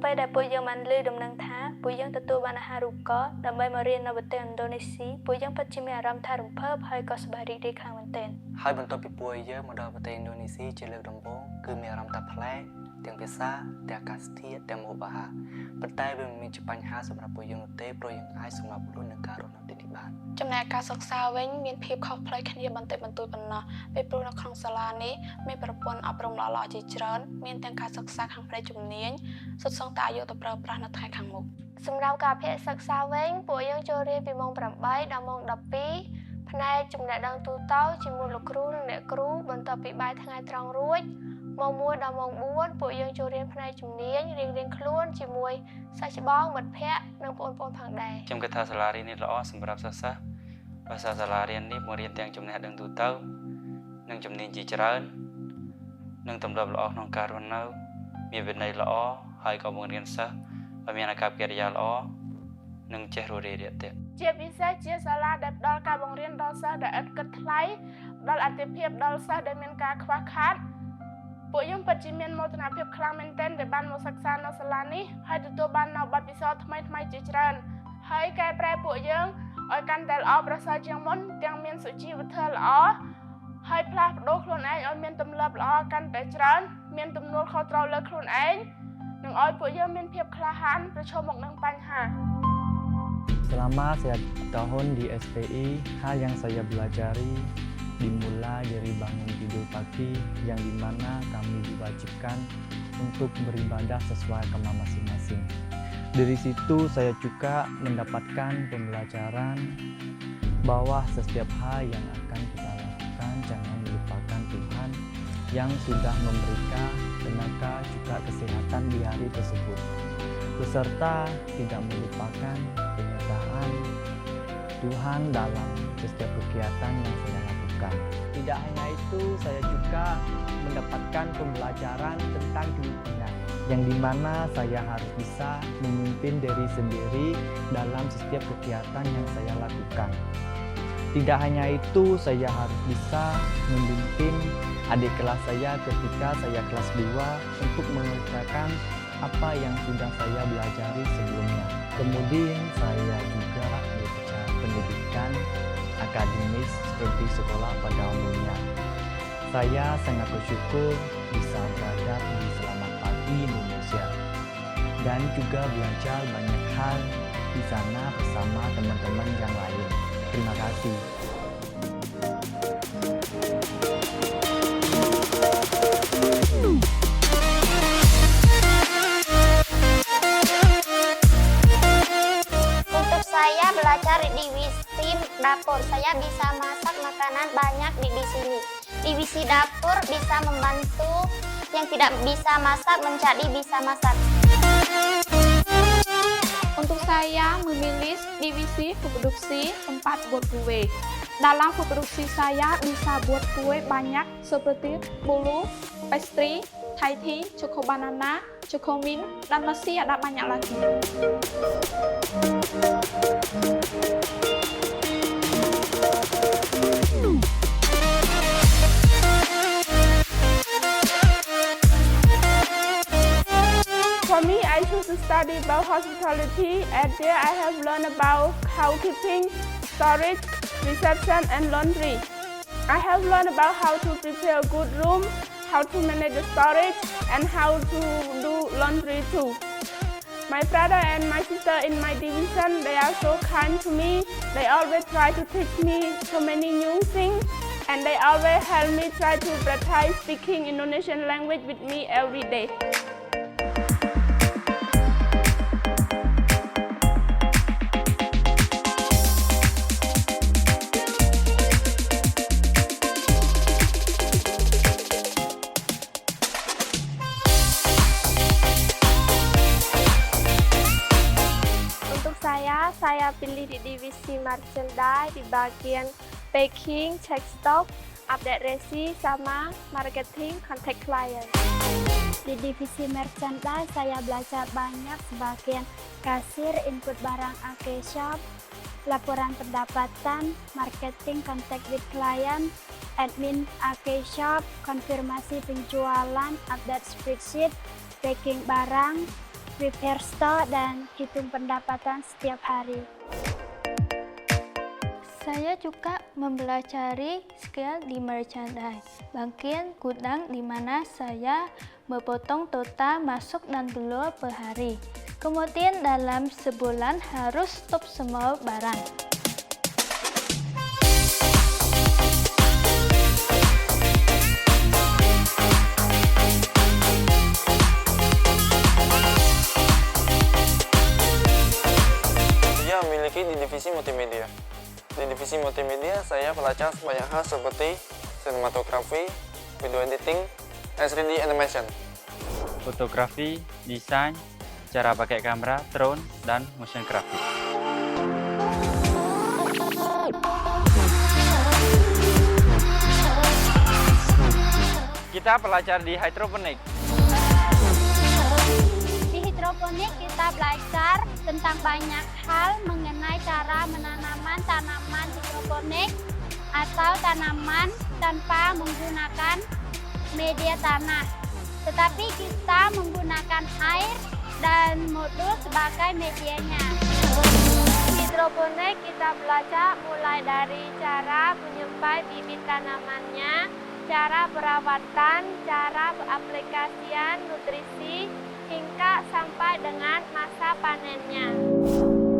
ពេលដែលពួកយើងបានឮដំណឹងថាពួកយើងទទួលបានអាហារូបករណ៍ដើម្បីមករៀននៅប្រទេសឥណ្ឌូនេស៊ីពួកយើងពិតជាមានអារម្មណ៍ថារំភើបហើយក៏សប្បាយរីករាយខ្លាំងមែនទែនហើយបន្ទាប់ពីពួកយើងមកដល់ប្រទេសឥណ្ឌូនេស៊ីជាលើកដំបូងគឺមានអារម្មណ៍ថាប្លែកទាំងភាសាទាំងអាកាសធាតុទាំងម្ហូបអាហារប៉ុន្តែវាមិនមានជាបញ្ហាសម្រាប់ពួកយើងនោះទេព្រោះយើងអាចសម្របខ្លួននឹងការរស់នៅទីនេះបានចំណែកការសិក្សាវិញមានភាពខុសប្លែកគ្នាបន្តិចបន្តួចប៉ុណ្ណោះពេលព្រោះនៅក្នុងសាលានេះមានប្រព័ន្ធអប់រំល្អៗជាច្រើនមានទាំងការសិក្សាខាងផ្នែកជំនាញសុទ្ធសឹងតែយកទៅប្រើប្រាស់នៅថ្ងៃខាងមុខសម្រាប់ការភាគសិក្សាវិញពួកយើងចូលរៀនពីម៉ោង8ដល់ម៉ោង12ផ្នែកចំណេះដឹងទូទៅជាមួយលោកគ្រូនិងអ្នកគ្រូបន្ទាប់ពីបាយថ្ងៃត្រង់រួចម៉ោង1ដល់ម៉ោង4ពួកយើងចូលរៀនផ្នែកជំនាញរៀងៗខ្លួនជាមួយសាច់ច្បងមិត្តភ័ក្តិនិងបងប្អូនផងដែរខ្ញុំគិតថាសាលារៀននេះល្អសម្រាប់សិស្សបើសិនសាលារៀននេះបង្រៀនទាំងចំណេះដឹងទូទៅនិងជំនាញជាច្រើននិងទម្លាប់ល្អក្នុងការរស់នៅមានវិន័យល្អហើយក៏បង្រៀនសិស្សឲ្យមានអាកប្បកិរិយាល្អនិងចេះរួសរាយរាក់ទាក់ជាពិសេសជាសាលាដែលផ្ដល់ការបង្រៀនដល់សិស្សដែលឥតគិតថ្លៃដល់អតិភិបដល់សិស្សដែលមានការខ្វះខាតពួកយើងពិតជាមានមោទនភាពខ្លាំងមែនទែនដែលបានមកសិក្សានៅសាលានេះហើយទទួលបាននូវបទពិសោធន៍ថ្មីៗជាច្រើនហើយកែប្រែពួកយើងឲ្យកាន់តែល្អប្រសើរជាងមុនទាំងមានសុជីវធម៌ល្អហើយផ្លាស់ប្ដូរខ្លួនឯងឲ្យមានទម្លាប់ល្អកាន់តែច្រើនមានទំនួលខុសត្រូវលើខ្លួនឯងនិងឲ្យពួកយើងមានភាពក្លាហានប្រឈមមុខនឹងបញ្ហាSelama saya tahun di SPI, hal yang saya pelajari dimulai dari bangun tidur pagi yang dimana kami diwajibkan untuk beribadah sesuai agama masing-masing. Dari situ saya juga mendapatkan pembelajaran bahwa setiap hal yang akan kita lakukan jangan melupakan Tuhan yang sudah memberikan tenaga juga kesehatan di hari tersebut. Beserta tidak melupakan penyertaan Tuhan dalam setiap kegiatan yang saya lakukan. Tidak hanya itu, saya juga mendapatkan pembelajaran tentang kepemimpinan, yang dimana saya harus bisa memimpin diri sendiri dalam setiap kegiatan yang saya lakukan. Tidak hanya itu, saya harus bisa memimpin adik kelas saya ketika saya kelas 2 untuk mengerjakan apa yang sudah saya pelajari sebelumnya. Kemudian saya juga belajar pendidikan akademis seperti sekolah pada umumnya. Saya sangat bersyukur bisa berada di Selamat Pagi Indonesia dan juga belajar banyak hal di sana bersama teman-teman yang lain. Terima kasih. Saya belajar di divisi dapur. Saya bisa masak makanan banyak di sini. Divisi dapur bisa membantu yang tidak bisa masak menjadi bisa masak. Untuk saya memilih divisi produksi tempat buat kue. Dalam produksi saya bisa buat kue banyak seperti bolu, pastry, Thai tea, choco banana, choco mint, dan masih ada banyak lagi. For me, I choose to study about hospitality, and there I have learned about housekeeping, storage, reception, and laundry. I have learned about how to prepare a good room, how to manage the storage, and how to do laundry too. My brother and my sister in my division, they are so kind to me. They always try to teach me so many new things, and they always help me try to practice speaking Indonesian language with me every day. Saya pilih di divisi merchandise di bagian packing, check stock, update resi, sama marketing, contact client. Di divisi merchandise saya belajar banyak sebagian kasir, input barang AK Shop, laporan pendapatan, marketing, contact with client, admin AK Shop, konfirmasi penjualan, update spreadsheet, packing barang, prepare store, dan hitung pendapatan setiap hari. Saya juga mempelajari skill di merchandise, bagian gudang di mana saya memotong total masuk dan keluar per hari. Kemudian dalam sebulan harus stop semua barang. Saya memiliki di divisi multimedia. Di divisi multimedia, saya belajar banyak hal seperti sinematografi, video editing, dan 3D animation. Fotografi, desain, cara pakai kamera, drone, dan motion graphic. Kita belajar di hidroponik. Di hidroponik kita belajar tentang banyak hal mengenai cara menanam tanaman hidroponik atau tanaman tanpa menggunakan media tanah. Tetapi kita menggunakan air dan modul sebagai medianya. Di hidroponik kita belajar mulai dari cara menyemai bibit tanamannya, cara perawatan, cara pengaplikasian nutrisi, hingga sampai dengan masa panennya.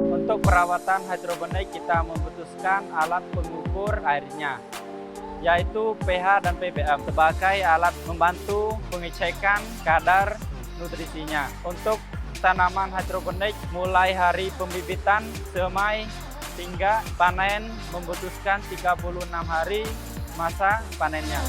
Untuk perawatan hidroponik kita membutuhkan alat pengukur airnya, yaitu pH dan ppm sebagai alat membantu pengecekan kadar nutrisinya. Untuk tanaman hidroponik mulai hari pembibitan semai hingga panen membutuhkan 36 hari masa panennya.